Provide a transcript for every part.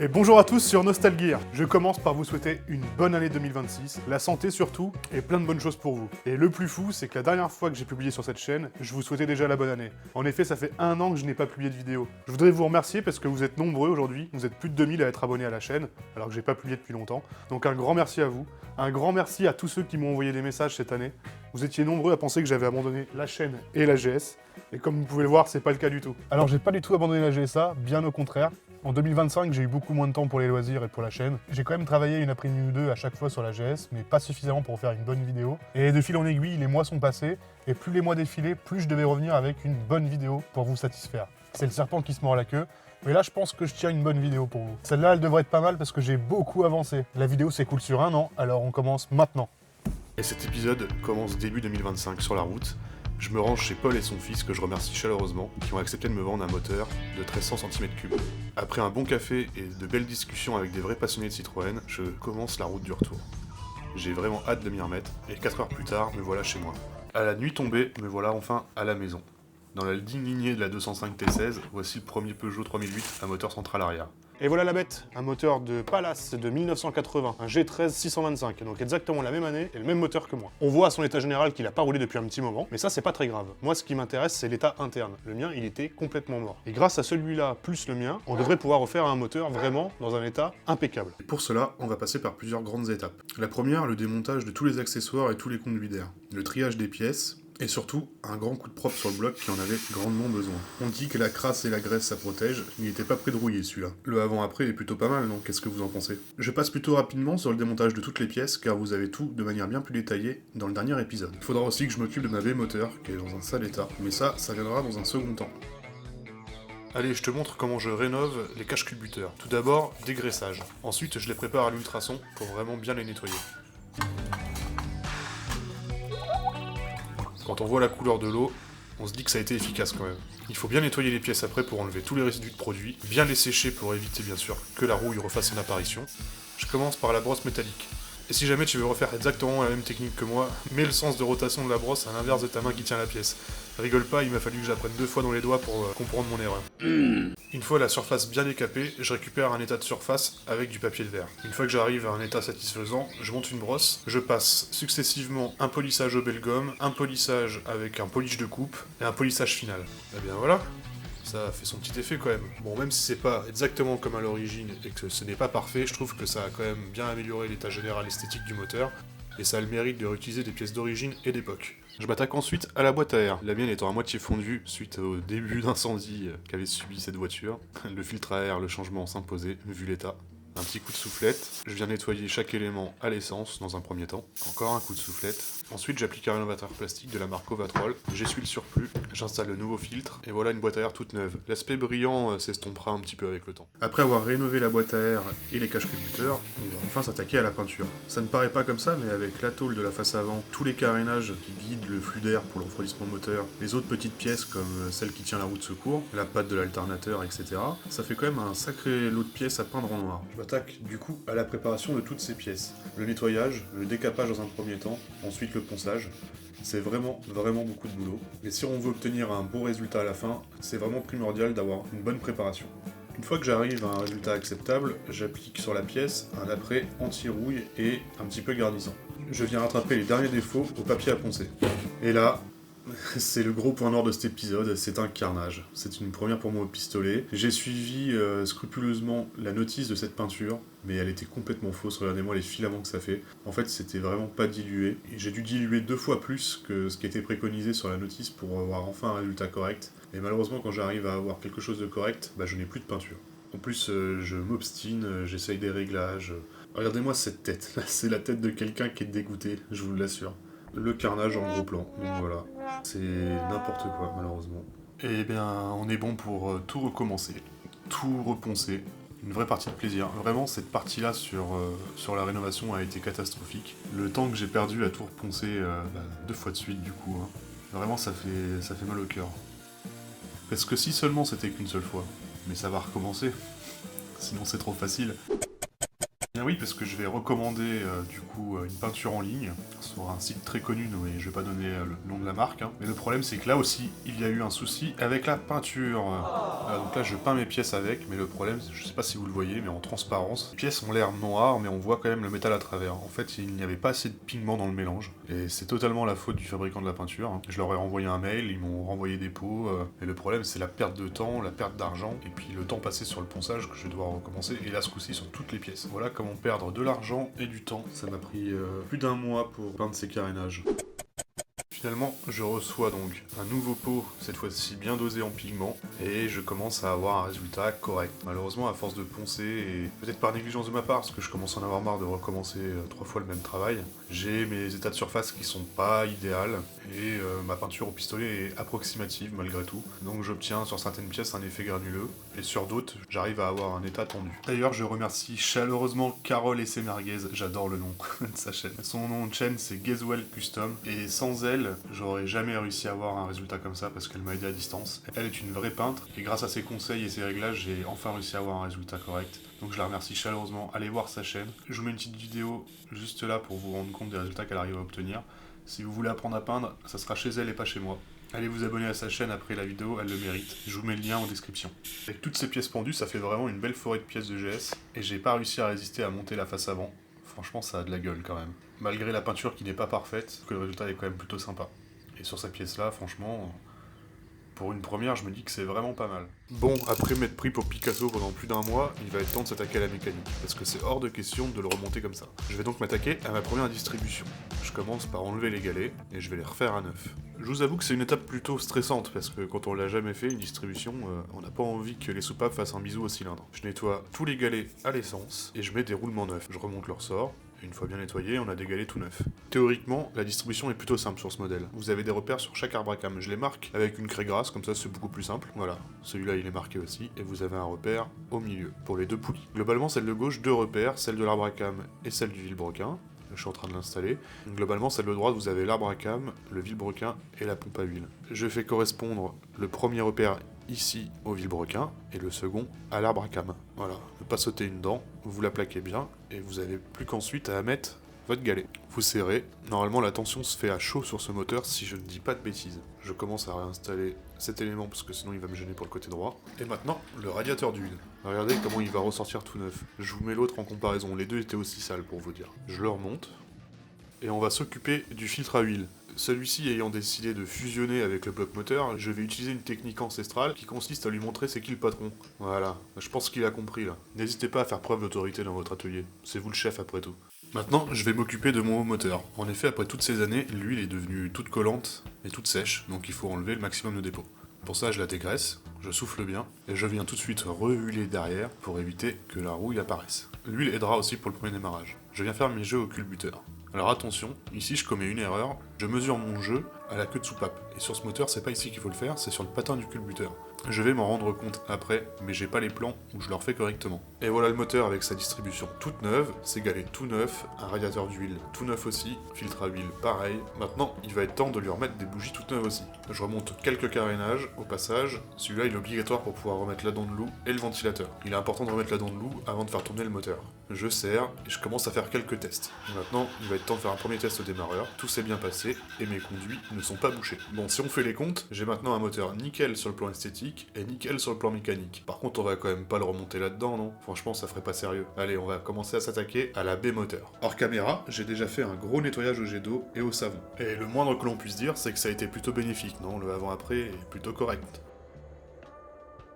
Et bonjour à tous sur Nostalgear. Je commence par vous souhaiter une bonne année 2026, la santé surtout, et plein de bonnes choses pour vous. Et le plus fou, c'est que la dernière fois que j'ai publié sur cette chaîne, je vous souhaitais déjà la bonne année. En effet, ça fait 1 an que je n'ai pas publié de vidéo. Je voudrais vous remercier parce que vous êtes nombreux aujourd'hui, vous êtes plus de 2000 à être abonnés à la chaîne, alors que j'ai pas publié depuis longtemps. Donc un grand merci à vous, un grand merci à tous ceux qui m'ont envoyé des messages cette année. Vous étiez nombreux à penser que j'avais abandonné la chaîne et la GS, et comme vous pouvez le voir, c'est pas le cas du tout. Alors j'ai pas du tout abandonné la GSA, bien au contraire. En 2025, j'ai eu beaucoup moins de temps pour les loisirs et pour la chaîne. J'ai quand même travaillé une après-midi ou deux à chaque fois sur la GS, mais pas suffisamment pour faire une bonne vidéo. Et de fil en aiguille, les mois sont passés, et plus les mois défilaient, plus je devais revenir avec une bonne vidéo pour vous satisfaire. C'est le serpent qui se mord la queue, mais là je pense que je tiens une bonne vidéo pour vous. Celle-là, elle devrait être pas mal parce que j'ai beaucoup avancé. La vidéo s'écoule sur 1 an, alors on commence maintenant. Et cet épisode commence début 2025 sur la route. Je me range chez Paul et son fils, que je remercie chaleureusement, qui ont accepté de me vendre un moteur de 1300 cm3. Après un bon café et de belles discussions avec des vrais passionnés de Citroën, je commence la route du retour. J'ai vraiment hâte de m'y remettre, et 4 heures plus tard, me voilà chez moi. À la nuit tombée, me voilà enfin à la maison. Dans la digne lignée de la 205 T16, voici le premier Peugeot 3008 à moteur central arrière. Et voilà la bête, un moteur de Palace de 1980, un G13 625, donc exactement la même année et le même moteur que moi. On voit à son état général qu'il a pas roulé depuis un petit moment, mais ça c'est pas très grave. Moi ce qui m'intéresse c'est l'état interne. Le mien il était complètement mort. Et grâce à celui-là plus le mien, on devrait pouvoir refaire un moteur vraiment dans un état impeccable. Et pour cela, on va passer par plusieurs grandes étapes. La première, le démontage de tous les accessoires et tous les conduits d'air. Le triage des pièces, et surtout, un grand coup de propre sur le bloc qui en avait grandement besoin. On dit que la crasse et la graisse ça protège, il n'était pas prêt de rouiller celui-là. Le avant-après est plutôt pas mal, non? Qu'est-ce que vous en pensez? Je passe plutôt rapidement sur le démontage de toutes les pièces, car vous avez tout de manière bien plus détaillée dans le dernier épisode. Il faudra aussi que je m'occupe de ma V-moteur, qui est dans un sale état, mais ça viendra dans un second temps. Allez, je te montre comment je rénove les caches-culbuteurs. Tout d'abord, dégraissage. Ensuite, je les prépare à l'ultrason pour vraiment bien les nettoyer. Quand on voit la couleur de l'eau, on se dit que ça a été efficace quand même. Il faut bien nettoyer les pièces après pour enlever tous les résidus de produits, bien les sécher pour éviter bien sûr que la rouille refasse son apparition. Je commence par la brosse métallique. Et si jamais tu veux refaire exactement la même technique que moi, mets le sens de rotation de la brosse à l'inverse de ta main qui tient la pièce. Rigole pas, il m'a fallu que j'apprenne 2 fois dans les doigts pour comprendre mon erreur. Une fois la surface bien décapée, je récupère un état de surface avec du papier de verre. Une fois que j'arrive à un état satisfaisant, je monte une brosse, je passe successivement un polissage au bel-gomme, un polissage avec un polish de coupe et un polissage final. Et bien voilà, ça fait son petit effet quand même. Bon, même si c'est pas exactement comme à l'origine et que ce n'est pas parfait, je trouve que ça a quand même bien amélioré l'état général esthétique du moteur, et ça a le mérite de réutiliser des pièces d'origine et d'époque. Je m'attaque ensuite à la boîte à air, la mienne étant à moitié fondue suite au début d'incendie qu'avait subi cette voiture. Le filtre à air, le changement s'imposait, vu l'état. Un petit coup de soufflette, je viens nettoyer chaque élément à l'essence dans un premier temps. Encore un coup de soufflette. Ensuite j'applique un rénovateur plastique de la marque Ovatrol, j'essuie le surplus, j'installe le nouveau filtre, et voilà une boîte à air toute neuve. L'aspect brillant s'estompera un petit peu avec le temps. Après avoir rénové la boîte à air et les caches-culbuteurs, on va enfin s'attaquer à la peinture. Ça ne paraît pas comme ça, mais avec la tôle de la face avant, tous les carénages qui guident le flux d'air pour le refroidissement moteur, les autres petites pièces comme celle qui tient la roue de secours, la patte de l'alternateur, etc., ça fait quand même un sacré lot de pièces à peindre en noir. Je m'attaque du coup à la préparation de toutes ces pièces. Le nettoyage, le décapage dans un premier temps, ensuite le ponçage. C'est vraiment beaucoup de boulot. Mais si on veut obtenir un bon résultat à la fin, c'est vraiment primordial d'avoir une bonne préparation. Une fois que j'arrive à un résultat acceptable, j'applique sur la pièce un après anti-rouille et un petit peu garnissant. Je viens rattraper les derniers défauts au papier à poncer. Et là, c'est le gros point noir de cet épisode, c'est un carnage. C'est une première pour moi au pistolet. J'ai suivi scrupuleusement la notice de cette peinture, mais elle était complètement fausse, regardez-moi les filaments que ça fait. En fait, c'était vraiment pas dilué. Et j'ai dû diluer 2 fois plus que ce qui était préconisé sur la notice pour avoir enfin un résultat correct. Et malheureusement, quand j'arrive à avoir quelque chose de correct, je n'ai plus de peinture. En plus, je m'obstine, j'essaye des réglages. Regardez-moi cette tête, c'est la tête de quelqu'un qui est dégoûté, je vous l'assure. Le carnage en gros plan, donc voilà. C'est n'importe quoi, malheureusement. Eh bien, on est bon pour tout recommencer, tout reponcer. Une vraie partie de plaisir. Vraiment, cette partie-là sur la rénovation a été catastrophique. Le temps que j'ai perdu à tout reponcer 2 fois de suite, du coup, hein. Vraiment, ça fait mal au cœur. Parce que si seulement c'était qu'une seule fois, mais ça va recommencer. Sinon, c'est trop facile. Bien oui, parce que je vais recommander du coup une peinture en ligne sur un site très connu, mais je vais pas donner le nom de la marque. Hein. Mais le problème c'est que là aussi, il y a eu un souci avec la peinture. Voilà, donc là je peins mes pièces avec, mais le problème, je sais pas si vous le voyez, mais en transparence, les pièces ont l'air noires, mais on voit quand même le métal à travers. En fait, il n'y avait pas assez de pigment dans le mélange, et c'est totalement la faute du fabricant de la peinture. Je leur ai renvoyé un mail, ils m'ont renvoyé des pots, et le problème c'est la perte de temps, la perte d'argent, et puis le temps passé sur le ponçage que je vais devoir recommencer, et là ce coup-ci sur toutes les pièces. Voilà comment perdre de l'argent et du temps. Ça m'a pris plus d'un mois pour peindre ces carénages. Finalement, je reçois donc un nouveau pot, cette fois-ci bien dosé en pigment, et je commence à avoir un résultat correct. Malheureusement, à force de poncer, et peut-être par négligence de ma part, parce que je commence à en avoir marre de recommencer 3 fois le même travail, j'ai mes états de surface qui sont pas idéales, et ma peinture au pistolet est approximative malgré tout. Donc j'obtiens sur certaines pièces un effet granuleux, et sur d'autres, j'arrive à avoir un état tendu. D'ailleurs, je remercie chaleureusement Carole et ses merguez, j'adore le nom de sa chaîne. Son nom de chaîne c'est Gazwell Custom, et sans elle, j'aurais jamais réussi à avoir un résultat comme ça parce qu'elle m'a aidé à distance. Elle est une vraie peintre et grâce à ses conseils et ses réglages, j'ai enfin réussi à avoir un résultat correct. Donc je la remercie chaleureusement. Allez voir sa chaîne. Je vous mets une petite vidéo juste là pour vous rendre compte des résultats qu'elle arrive à obtenir. Si vous voulez apprendre à peindre, ça sera chez elle et pas chez moi. Allez vous abonner à sa chaîne après la vidéo, elle le mérite. Je vous mets le lien en description. Avec toutes ces pièces pendues, ça fait vraiment une belle forêt de pièces de GS et j'ai pas réussi à résister à monter la face avant. Franchement, ça a de la gueule quand même. Malgré la peinture qui n'est pas parfaite, que le résultat est quand même plutôt sympa. Et sur cette pièce-là, franchement, pour une première, je me dis que c'est vraiment pas mal. Bon, après m'être pris pour Picasso pendant plus d'un mois, il va être temps de s'attaquer à la mécanique, parce que c'est hors de question de le remonter comme ça. Je vais donc m'attaquer à ma première distribution. Je commence par enlever les galets, et je vais les refaire à neuf. Je vous avoue que c'est une étape plutôt stressante, parce que quand on l'a jamais fait, une distribution, on n'a pas envie que les soupapes fassent un bisou au cylindre. Je nettoie tous les galets à l'essence, et je mets des roulements neufs. Je remonte leur sort, et une fois bien nettoyé, on a des galets tout neufs. Théoriquement, la distribution est plutôt simple sur ce modèle. Vous avez des repères sur chaque arbre à cam. Je les marque avec une craie grasse, comme ça c'est beaucoup plus simple. Voilà, celui-là il est marqué aussi, et vous avez un repère au milieu, pour les deux poulies. Globalement, celle de gauche, 2 repères, celle de l'arbre à cam et celle du vilebrequin. Je suis en train de l'installer. Globalement, celle de droite, vous avez l'arbre à cam, le vilebrequin et la pompe à huile. Je fais correspondre le premier repère ici au vilebrequin et le second à l'arbre à cam. Voilà, ne pas sauter une dent, vous la plaquez bien et vous avez plus qu'ensuite à mettre votre galet. Vous serrez, normalement la tension se fait à chaud sur ce moteur si je ne dis pas de bêtises. Je commence à réinstaller cet élément parce que sinon il va me gêner pour le côté droit. Et maintenant, le radiateur d'huile. Regardez comment il va ressortir tout neuf. Je vous mets l'autre en comparaison, les deux étaient aussi sales pour vous dire. Je le remonte et on va s'occuper du filtre à huile. Celui-ci ayant décidé de fusionner avec le bloc moteur, je vais utiliser une technique ancestrale qui consiste à lui montrer c'est qui le patron. Voilà, je pense qu'il a compris là. N'hésitez pas à faire preuve d'autorité dans votre atelier, c'est vous le chef après tout. Maintenant, je vais m'occuper de mon haut moteur. En effet, après toutes ces années, l'huile est devenue toute collante et toute sèche, donc il faut enlever le maximum de dépôt. Pour ça, je la dégraisse, je souffle bien, et je viens tout de suite rehuiler derrière pour éviter que la rouille apparaisse. L'huile aidera aussi pour le premier démarrage. Je viens faire mes jeux au culbuteur. Alors attention, ici je commets une erreur, je mesure mon jeu à la queue de soupape. Et sur ce moteur, c'est pas ici qu'il faut le faire, c'est sur le patin du culbuteur. Je vais m'en rendre compte après, mais j'ai pas les plans où je le refais correctement. Et voilà le moteur avec sa distribution toute neuve, ses galets tout neufs, un radiateur d'huile tout neuf aussi, filtre à huile pareil. Maintenant, il va être temps de lui remettre des bougies toutes neuves aussi. Je remonte quelques carénages au passage, celui-là il est obligatoire pour pouvoir remettre la dent de loup et le ventilateur. Il est important de remettre la dent de loup avant de faire tourner le moteur. Je serre et je commence à faire quelques tests. Et maintenant, il va être temps de faire un premier test au démarreur, tout s'est bien passé et mes conduits ne sont pas bouchés. Bon, si on fait les comptes, j'ai maintenant un moteur nickel sur le plan esthétique et nickel sur le plan mécanique. Par contre, on va quand même pas le remonter là-dedans, non? Franchement, ça ferait pas sérieux. Allez, on va commencer à s'attaquer à la baie moteur. Hors caméra, j'ai déjà fait un gros nettoyage au jet d'eau et au savon. Et le moindre que l'on puisse dire, c'est que ça a été plutôt bénéfique, non? Le avant-après est plutôt correct.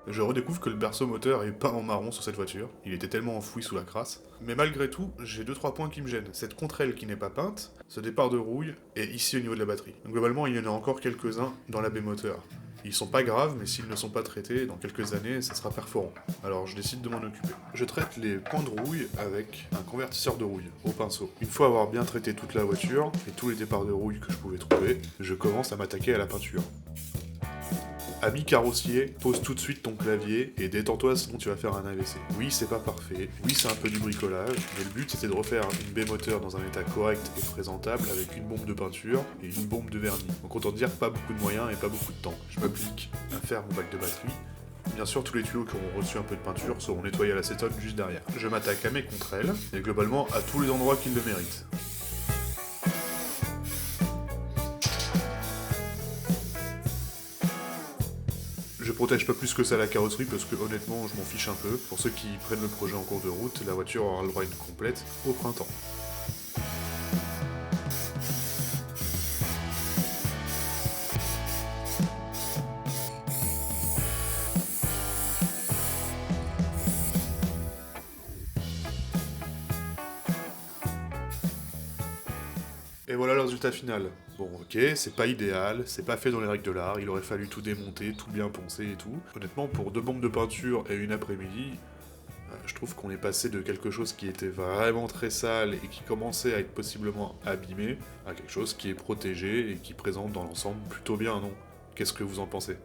Je redécouvre que le berceau moteur est peint en marron sur cette voiture, il était tellement enfoui sous la crasse. Mais malgré tout, j'ai 2-3 points qui me gênent. Cette contre-aile qui n'est pas peinte, ce départ de rouille, et ici au niveau de la batterie. Donc globalement, il y en a encore quelques-uns dans la baie moteur. Ils sont pas graves, mais s'ils ne sont pas traités, dans quelques années, ça sera perforant. Alors je décide de m'en occuper. Je traite les points de rouille avec un convertisseur de rouille, au pinceau. Une fois avoir bien traité toute la voiture, et tous les départs de rouille que je pouvais trouver, je commence à m'attaquer à la peinture. Ami carrossier, pose tout de suite ton clavier et détends-toi sinon tu vas faire un AVC. Oui, c'est pas parfait, oui, c'est un peu du bricolage, mais le but c'était de refaire une baie moteur dans un état correct et présentable avec une bombe de peinture et une bombe de vernis. Donc autant dire pas beaucoup de moyens et pas beaucoup de temps. Je m'applique à faire mon bac de batterie. Bien sûr, tous les tuyaux qui auront reçu un peu de peinture seront nettoyés à l'acétone juste derrière. Je m'attaque à mes contre-ailes et globalement à tous les endroits qui le méritent. Je protège pas plus que ça la carrosserie parce que honnêtement je m'en fiche un peu. Pour ceux qui prennent le projet en cours de route, la voiture aura le droit à une complète au printemps. Et voilà le résultat final. Bon, ok, c'est pas idéal, c'est pas fait dans les règles de l'art, il aurait fallu tout démonter, tout bien poncer et tout. Honnêtement, pour 2 bombes de peinture et une après-midi, je trouve qu'on est passé de quelque chose qui était vraiment très sale et qui commençait à être possiblement abîmé, à quelque chose qui est protégé et qui présente dans l'ensemble plutôt bien, non? Qu'est-ce que vous en pensez?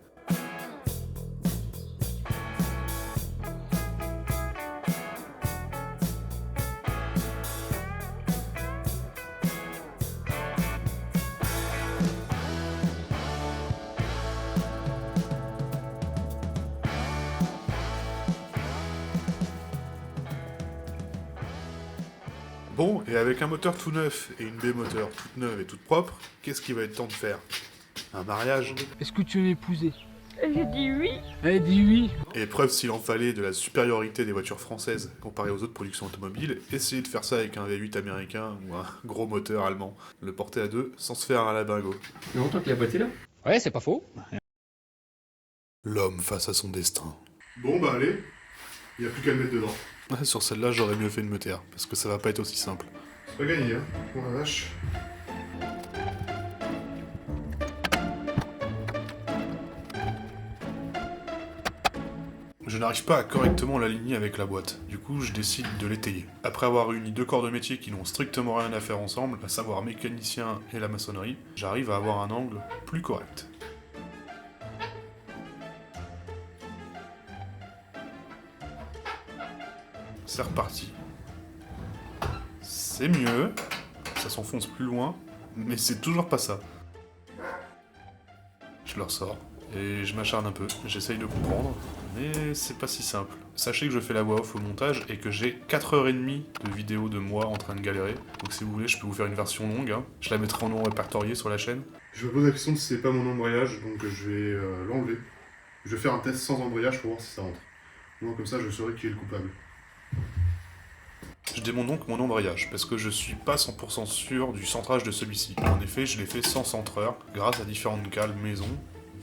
Bon, et avec un moteur tout neuf et une baie moteur toute neuve et toute propre, qu'est-ce qu'il va être temps de faire? Un mariage? Est-ce que tu veux m'épouser? J'ai dit oui. Elle dit oui. Et preuve s'il en fallait de la supériorité des voitures françaises comparées aux autres productions automobiles, essayez de faire ça avec un V8 américain ou un gros moteur allemand. Le porter à 2 sans se faire un labingo. Mais longtemps que la boîte est là. Ouais, c'est pas faux. L'homme face à son destin. Bon bah allez, il n'y a plus qu'à le mettre dedans. Sur celle-là, j'aurais mieux fait de me taire, parce que ça va pas être aussi simple. C'est pas gagné, hein. Oh la vache. Je n'arrive pas à correctement l'aligner avec la boîte, du coup je décide de l'étayer. Après avoir réuni 2 corps de métier qui n'ont strictement rien à faire ensemble, à savoir mécanicien et la maçonnerie, j'arrive à avoir un angle plus correct. C'est reparti. C'est mieux, ça s'enfonce plus loin, mais c'est toujours pas ça. Je le ressors, et je m'acharne un peu, j'essaye de comprendre, mais c'est pas si simple. Sachez que je fais la voix off au montage et que j'ai 4h30 de vidéos de moi en train de galérer, donc si vous voulez je peux vous faire une version longue, hein. Je la mettrai en nom répertorié sur la chaîne. Je me pose la question si c'est pas mon embrayage, donc je vais l'enlever. Je vais faire un test sans embrayage pour voir si ça rentre. Moi comme ça je saurai qui est le coupable. Je démonte donc mon embrayage, parce que je suis pas 100% sûr du centrage de celui-ci. En effet, je l'ai fait sans centreur, grâce à différentes cales maison,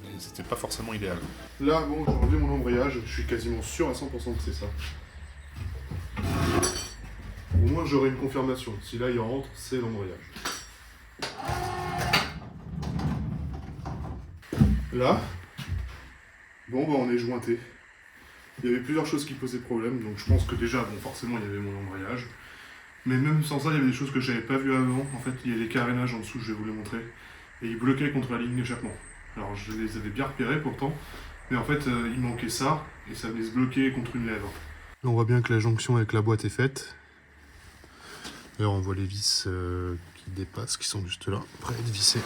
et c'était pas forcément idéal. Là bon, j'ai enlevé mon embrayage, je suis quasiment sûr à 100% que c'est ça. Au moins j'aurai une confirmation, si là il rentre, c'est l'embrayage. Là, bon bah on est jointé. Il y avait plusieurs choses qui posaient problème, donc je pense que déjà, bon forcément il y avait mon embrayage. Mais même sans ça, il y avait des choses que j'avais pas vues avant. En fait, il y a les carénages en dessous, je vais vous les montrer. Et ils bloquaient contre la ligne d'échappement. Alors je les avais bien repérés pourtant, mais en fait il manquait ça, et ça venait se bloquer contre une lèvre. Là on voit bien que la jonction avec la boîte est faite. D'ailleurs on voit les vis qui dépassent, qui sont juste là, prêts à être vissées.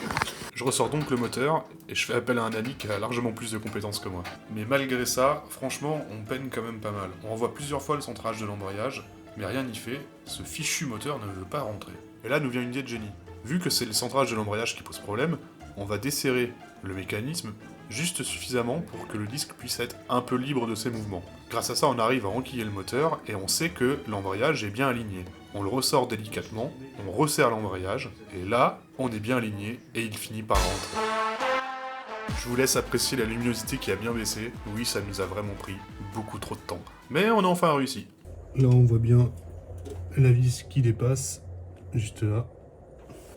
Je ressors donc le moteur, et je fais appel à un ami qui a largement plus de compétences que moi. Mais malgré ça, franchement, on peine quand même pas mal. On revoit plusieurs fois le centrage de l'embrayage, mais rien n'y fait, ce fichu moteur ne veut pas rentrer. Et là nous vient une idée de génie. Vu que c'est le centrage de l'embrayage qui pose problème, on va desserrer le mécanisme juste suffisamment pour que le disque puisse être un peu libre de ses mouvements. Grâce à ça, on arrive à enquiller le moteur et on sait que l'embrayage est bien aligné. On le ressort délicatement, on resserre l'embrayage, et là, on est bien aligné et il finit par rentrer. Je vous laisse apprécier la luminosité qui a bien baissé. Oui, ça nous a vraiment pris beaucoup trop de temps. Mais on a enfin réussi. Là, on voit bien la vis qui dépasse, juste là.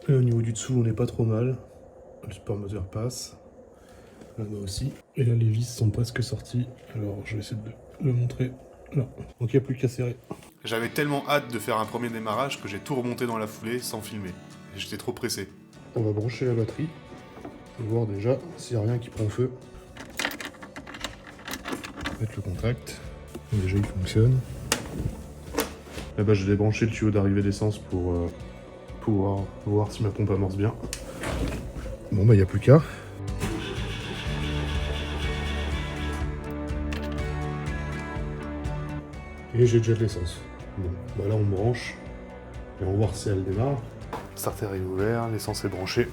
Et au niveau du dessous, on n'est pas trop mal. Le support moteur passe. Là-bas aussi. Et là, les vis sont presque sorties. Alors, je vais essayer de le montrer là. Donc, il n'y a plus qu'à serrer. J'avais tellement hâte de faire un premier démarrage que j'ai tout remonté dans la foulée sans filmer. Et j'étais trop pressé. On va brancher la batterie. Voir déjà s'il n'y a rien qui prend feu. Mettre le contact. Déjà, il fonctionne. Là-bas, j'ai débranché le tuyau d'arrivée d'essence pour pouvoir voir si ma pompe amorce bien. Bon, bah, il n'y a plus qu'à. Et j'ai déjà de l'essence. Bon, bah là, on branche. Et on va voir si elle démarre. Le starter est ouvert, l'essence est branchée.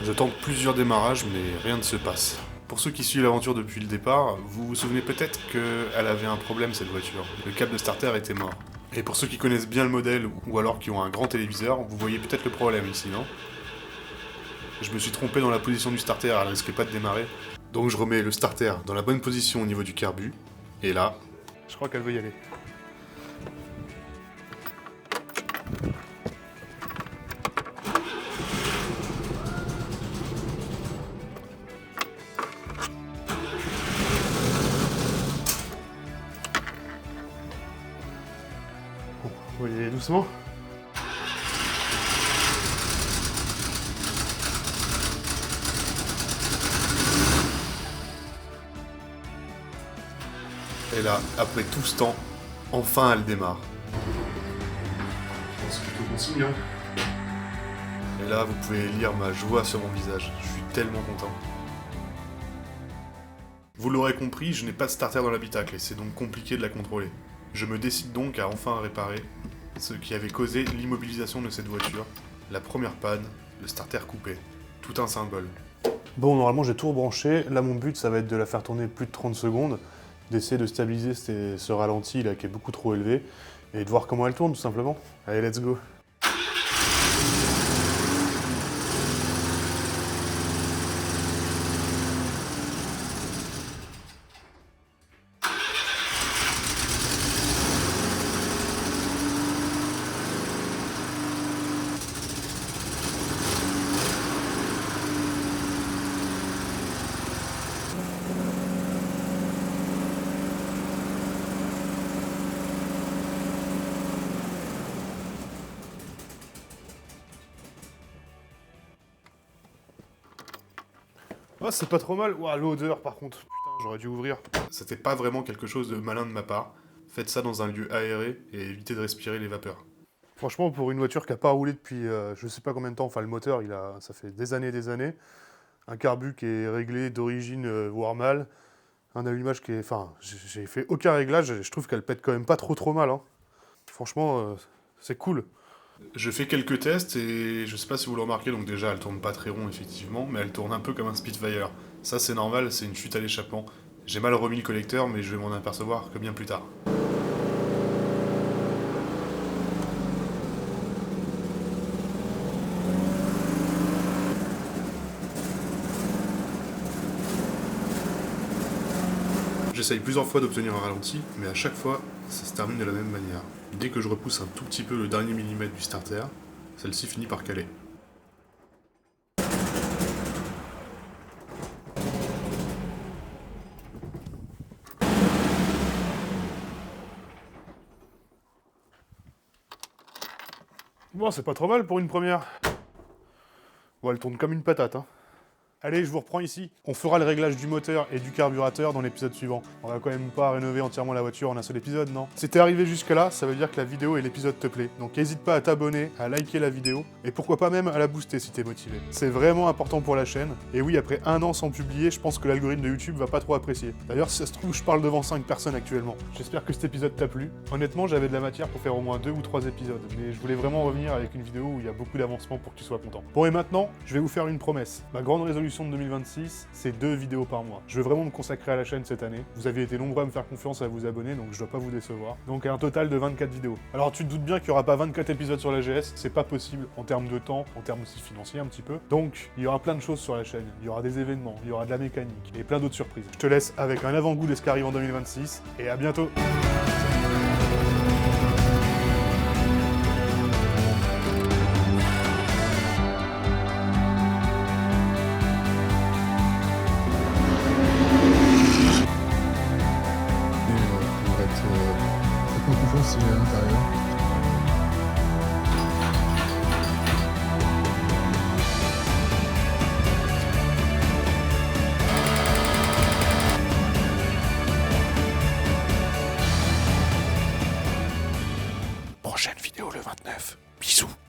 Je tente plusieurs démarrages, mais rien ne se passe. Pour ceux qui suivent l'aventure depuis le départ, vous vous souvenez peut-être qu'elle avait un problème cette voiture. Le câble de starter était mort. Et pour ceux qui connaissent bien le modèle, ou alors qui ont un grand téléviseur, vous voyez peut-être le problème ici, non? Je me suis trompé dans la position du starter, elle risquait pas de démarrer. Donc je remets le starter dans la bonne position au niveau du carbu, et là... Je crois qu'elle veut y aller. Bon, on va y aller doucement. Et là, après tout ce temps, enfin elle démarre. C'est plutôt bon signe, hein. Et là, vous pouvez lire ma joie sur mon visage. Je suis tellement content. Vous l'aurez compris, je n'ai pas de starter dans l'habitacle et c'est donc compliqué de la contrôler. Je me décide donc à enfin réparer ce qui avait causé l'immobilisation de cette voiture. La première panne, le starter coupé. Tout un symbole. Bon, normalement j'ai tout rebranché. Là, mon but, ça va être de la faire tourner plus de 30 secondes, d'essayer de stabiliser ce ralenti là qui est beaucoup trop élevé, et de voir comment elle tourne tout simplement. Allez, let's go. Oh, c'est pas trop mal. Ouah, l'odeur par contre. Putain, j'aurais dû ouvrir. C'était pas vraiment quelque chose de malin de ma part. Faites ça dans un lieu aéré et évitez de respirer les vapeurs. Franchement, pour une voiture qui a pas roulé depuis je sais pas combien de temps, enfin le moteur, ça fait des années. Un carbu qui est réglé d'origine, voire mal. Un allumage qui est... Enfin, j'ai fait aucun réglage et je trouve qu'elle pète quand même pas trop mal. Hein. Franchement, c'est cool. Je fais quelques tests et je sais pas si vous le remarquez, donc déjà elle tourne pas très rond effectivement, mais elle tourne un peu comme un Spitfire. Ça c'est normal, c'est une chute à l'échappement. J'ai mal remis le collecteur, mais je vais m'en apercevoir que bien plus tard. J'essaye plusieurs fois d'obtenir un ralenti, mais à chaque fois, ça se termine de la même manière. Dès que je repousse un tout petit peu le dernier millimètre du starter, celle-ci finit par caler. Bon, c'est pas trop mal pour une première. Bon, elle tourne comme une patate, hein. Allez, je vous reprends ici. On fera le réglage du moteur et du carburateur dans l'épisode suivant. On va quand même pas rénover entièrement la voiture en un seul épisode, non? Si t'es arrivé jusque là, ça veut dire que la vidéo et l'épisode te plaît. Donc n'hésite pas à t'abonner, à liker la vidéo, et pourquoi pas même à la booster si t'es motivé. C'est vraiment important pour la chaîne. Et oui, après 1 an sans publier, je pense que l'algorithme de YouTube va pas trop apprécier. D'ailleurs, si ça se trouve, je parle devant 5 personnes actuellement. J'espère que cet épisode t'a plu. Honnêtement, j'avais de la matière pour faire au moins 2 ou 3 épisodes, mais je voulais vraiment revenir avec une vidéo où il y a beaucoup d'avancement pour que tu sois content. Bon, et maintenant, je vais vous faire une promesse. Ma grande résolution de 2026, c'est 2 vidéos par mois. Je veux vraiment me consacrer à la chaîne cette année. Vous avez été nombreux à me faire confiance, à vous abonner, donc je dois pas vous décevoir. Donc un total de 24 vidéos. Alors tu te doutes bien qu'il y aura pas 24 épisodes sur la GS, c'est pas possible en termes de temps, en termes aussi financiers un petit peu. Donc il y aura plein de choses sur la chaîne. Il y aura des événements, il y aura de la mécanique et plein d'autres surprises. Je te laisse avec un avant-goût de ce qui arrive en 2026 et à bientôt. Pour être très confiant si à l'intérieur.